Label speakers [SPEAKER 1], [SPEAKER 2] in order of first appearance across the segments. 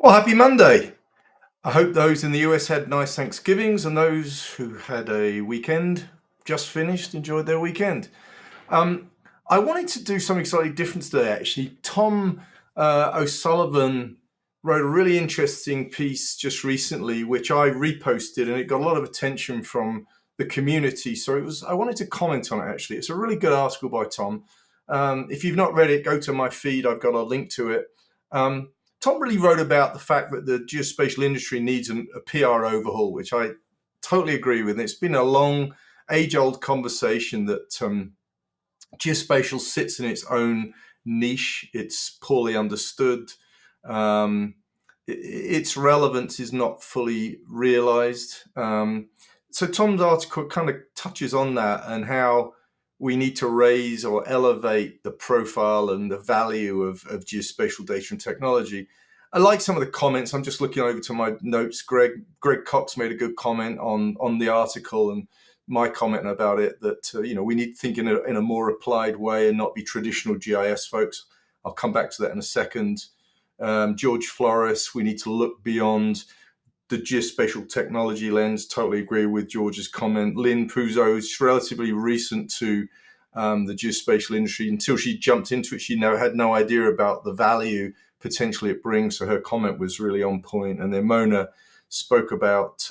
[SPEAKER 1] Well, happy Monday. I hope those in the US had nice Thanksgivings and those who had a weekend just finished enjoyed their weekend. Um, I wanted to do something slightly different today, actually. Tom O'Sullivan wrote a really interesting piece just recently, which I reposted, and it got a lot of attention from the community. So I wanted to comment on it, actually. It's a really good article by Tom. If you've not read it, go to my feed. I've got a link to it. Um, Tom really wrote about the fact that the geospatial industry needs a PR overhaul, which I totally agree with. It's been a long, age-old conversation that geospatial sits in its own niche. It's poorly understood. Um, its relevance is not fully realized. So Tom's article kind of touches on that and how we need to raise or elevate the profile and the value of geospatial data and technology. I like some of the comments. I'm just looking over to my notes. 𝐧𝐞𝐞𝐝 made a good comment on the article, and my comment about it that we need to think in a more applied way and not be traditional GIS folks. I'll come back to that in a second. George Flores, we need to look beyond the geospatial technology lens. Totally agree with George's comment. Lynn Puzo is relatively recent to the geospatial industry. Until she jumped into it, she had no idea about the value potentially it brings. So her comment was really on point. And then Mona spoke about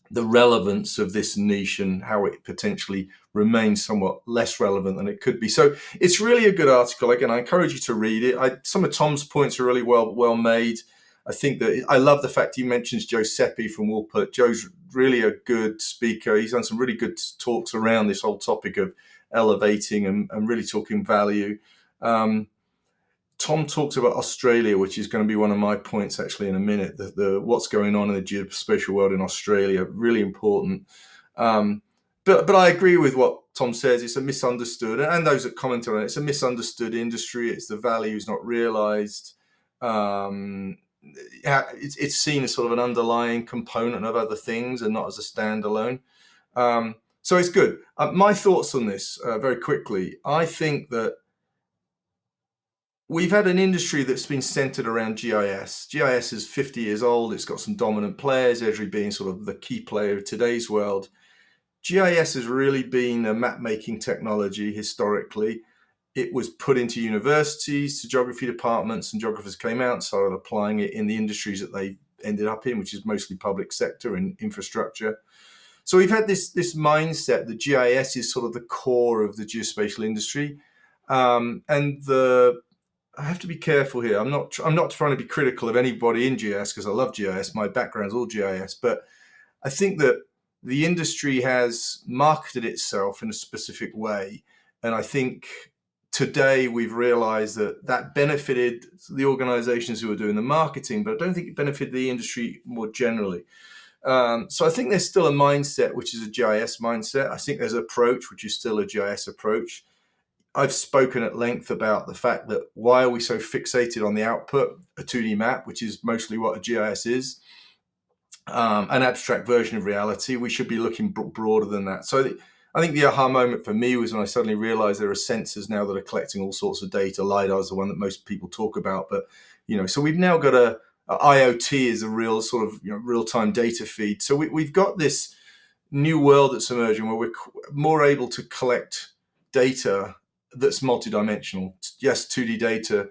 [SPEAKER 1] the relevance of this niche and how it potentially remains somewhat less relevant than it could be. So it's really a good article. Again, I encourage you to read it. Some of Tom's points are really well made. I think that I love the fact he mentions 𝐳𝐞𝐶 from Woolpit. Joe's really a good speaker. He's done some really good talks around this whole topic of elevating and really talking value. Tom talks about Australia, which is going to be one of my points actually in a minute. The what's going on in the geospatial world in Australia, really important. But I agree with what Tom says. It's a misunderstood, and those that commented on it, it's a misunderstood industry. It's the value is not realised. It's seen as sort of an underlying component of other things and not as a standalone. So it's good. My thoughts on this very quickly. I think that we've had an industry that's been centered around GIS. GIS is 50 years old. It's got some dominant players, Esri being sort of the key player of today's world. GIS has really been a map-making technology historically. It was put into universities, to geography departments, and geographers came out and started applying it in the industries that they ended up in, which is mostly public sector and infrastructure. So we've had this mindset that GIS is sort of the core of the geospatial industry. I have to be careful here. I'm not trying to be critical of anybody in GIS because I love GIS. My background's all GIS, but I think that the industry has marketed itself in a specific way, and I think today we've realized that benefited the organizations who were doing the marketing, but I don't think it benefited the industry more generally. So I think there's still a mindset which is a GIS mindset. I think there's an approach which is still a GIS approach. I've spoken at length about the fact that why are we so fixated on the output, a 2D map, which is mostly what a GIS is, an abstract version of reality. We should be looking broader than that. So I think the aha moment for me was when I suddenly realized there are sensors now that are collecting all sorts of data. LiDAR is the one that most people talk about, but so we've now got a IoT is a real sort of real-time data feed. So we've got this new world that's emerging where we're more able to collect data that's multidimensional. Yes, 2D data,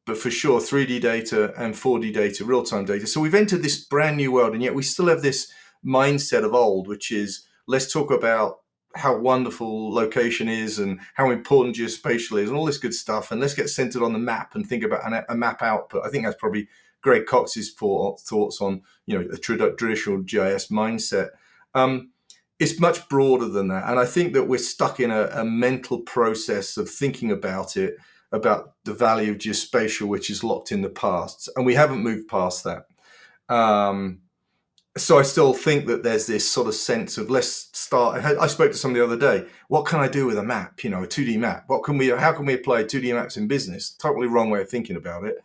[SPEAKER 1] but for sure 3D data and 4D data, real-time data. So we've entered this brand new world, and yet we still have this mindset of old, which is let's talk about how wonderful location is and how important geospatial is and all this good stuff, and let's get centered on the map and think about a map output. I think that's probably 𝐳𝐞𝐶's thoughts on a traditional GIS mindset. It's much broader than that. And I think that we're stuck in a mental process of thinking about about the value of geospatial, which is locked in the past. And we haven't moved past that. So I still think that there's this sort of sense of let's start. I spoke to somebody the other day. What can I do with a map? A 2D map. How can we apply 2D maps in business? Totally wrong way of thinking about it.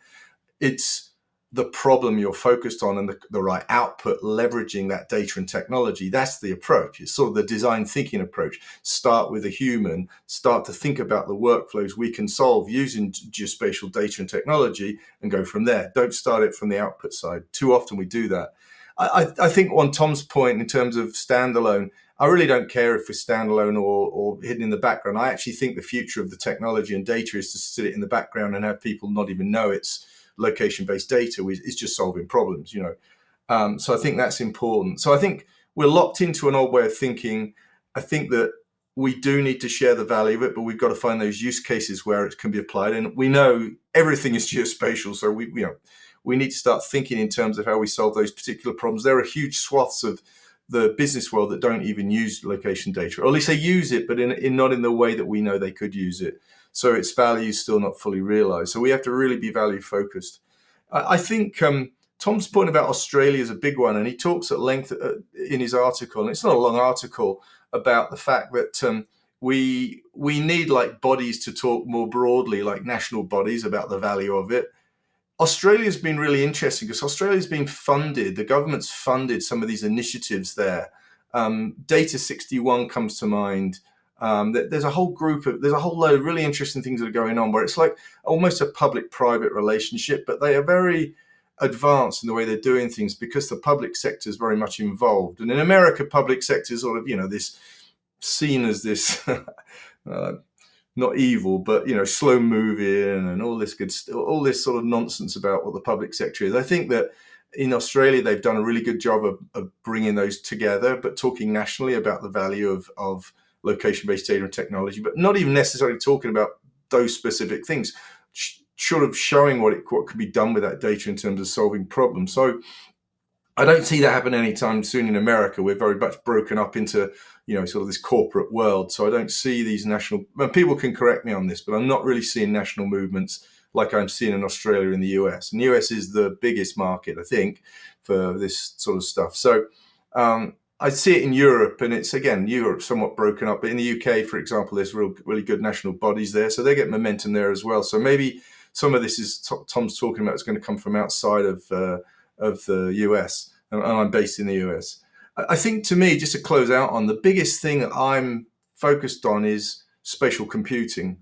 [SPEAKER 1] It's the problem you're focused on and the right output, leveraging that data and technology. That's the approach. It's sort of the design thinking approach. Start with a human, start to think about the workflows we can solve using geospatial data and technology, and go from there. Don't start it from the output side. Too often we do that. I think on Tom's point in terms of standalone, I really don't care if we're standalone or hidden in the background. I actually think the future of the technology and data is to sit it in the background and have people not even know it's location-based data. It's just solving problems, so I think that's important. So I think we're locked into an old way of thinking. I think that we do need to share the value of it, but we've got to find those use cases where it can be applied. And we know everything is geospatial, so we need to start thinking in terms of how we solve those particular problems. There are huge swaths of the business world that don't even use location data, or at least they use it, but not in the way that we know they could use it. So its value is still not fully realized. So we have to really be value focused. I think Tom's point about Australia is a big one, and he talks at length in his article, and it's not a long article, about the fact that we need like bodies to talk more broadly, like national bodies, about the value of it. Australia's been really interesting because Australia's been funded, the government's funded some of these initiatives there. Data 61 comes to mind. There's a whole load of really interesting things that are going on where it's like almost a public-private relationship, but they are very advanced in the way they're doing things because the public sector is very much involved. And in America, public sector is sort of, this seen as this not evil, but slow moving and all this all this sort of nonsense about what the public sector is. I think that in Australia they've done a really good job of bringing those together, but talking nationally about the value of location-based data and technology, but not even necessarily talking about those specific things, sort of showing what could be done with that data in terms of solving problems. So I don't see that happen anytime soon in America. We're very much broken up into, sort of this corporate world. So I don't see these national, and people can correct me on this, but I'm not really seeing national movements like I'm seeing in Australia and the US. And the US is the biggest market, I think, for this sort of stuff. So I see it in Europe, and it's, again, Europe's somewhat broken up. But in the UK, for example, there's really good national bodies there. So they get momentum there as well. So maybe some of this is Tom's talking about is going to come from outside of the US, and I'm based in the US. I think, to me, just to close out on, the biggest thing that I'm focused on is spatial computing.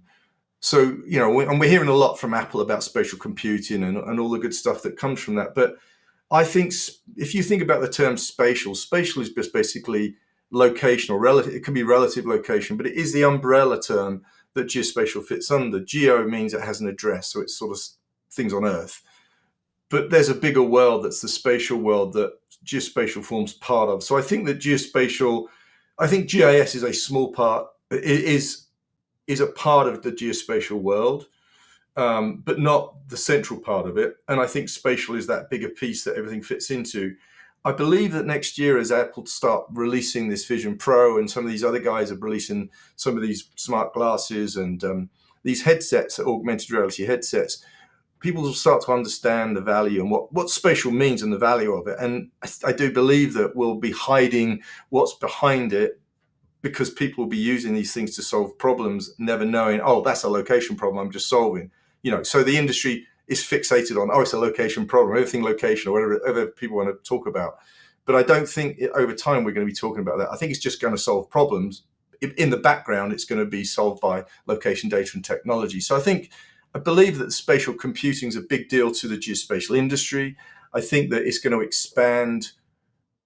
[SPEAKER 1] So, and we're hearing a lot from Apple about spatial computing and all the good stuff that comes from that. But I think if you think about the term spatial is just basically location, or relative. It can be relative location, but it is the umbrella term that geospatial fits under. Geo means it has an address, so it's sort of things on Earth. But there's a bigger world that's the spatial world that geospatial forms part of. So I think that I think GIS is a small part, is a part of the geospatial world, but not the central part of it. And I think spatial is that bigger piece that everything fits into. I believe that next year, as Apple start releasing this Vision Pro, and some of these other guys are releasing some of these smart glasses and these headsets, augmented reality headsets, people will start to understand the value and what spatial means and the value of it. And I do believe that we'll be hiding what's behind it, because people will be using these things to solve problems, never knowing, oh, that's a location problem I'm just solving. So the industry is fixated on, oh, it's a location problem, everything location, or whatever people want to talk about. But I don't think over time we're going to be talking about that. I think it's just going to solve problems. In the background, it's going to be solved by location data and technology. So I believe that spatial computing is a big deal to the geospatial industry. I think that it's going to expand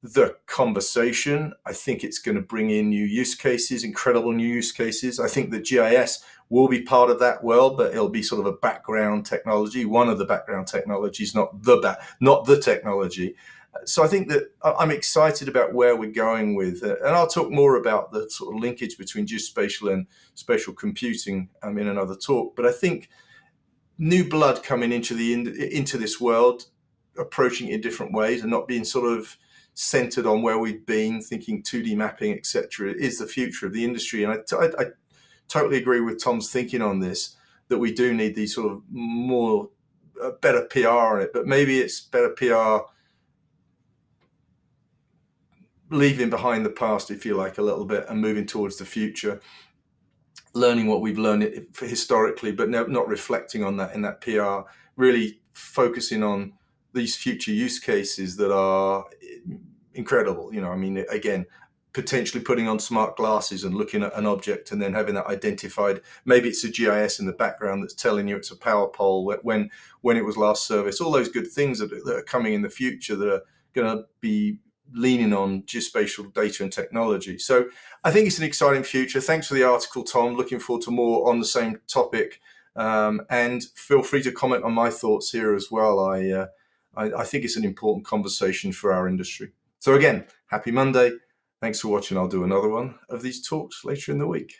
[SPEAKER 1] the conversation. I think it's going to bring in new use cases, incredible new use cases. I think that GIS will be part of that world, but it'll be sort of a background technology, one of the background technologies, not the technology. So I think that I'm excited about where we're going with it. And I'll talk more about the sort of linkage between geospatial and spatial computing in another talk. But I think new blood coming into this world, approaching it in different ways and not being sort of centered on where we've been, thinking 2D mapping, etc., is the future of the industry. And I totally agree with Tom's thinking on this, that we do need these sort of more better PR on it, but maybe it's better PR leaving behind the past, if you like, a little bit, and moving towards the future, learning what we've learned historically, but not reflecting on that in that PR, really focusing on these future use cases that are incredible. I mean, again, potentially putting on smart glasses and looking at an object and then having that identified. Maybe it's a GIS in the background that's telling you it's a power pole when it was last serviced. All those good things that are coming in the future that are going to be leaning on geospatial data and technology. So I think it's an exciting future. Thanks for the article, Tom. Looking forward to more on the same topic. And feel free to comment on my thoughts here as well. I think it's an important conversation for our industry. So again, happy Monday. Thanks for watching. I'll do another one of these talks later in the week.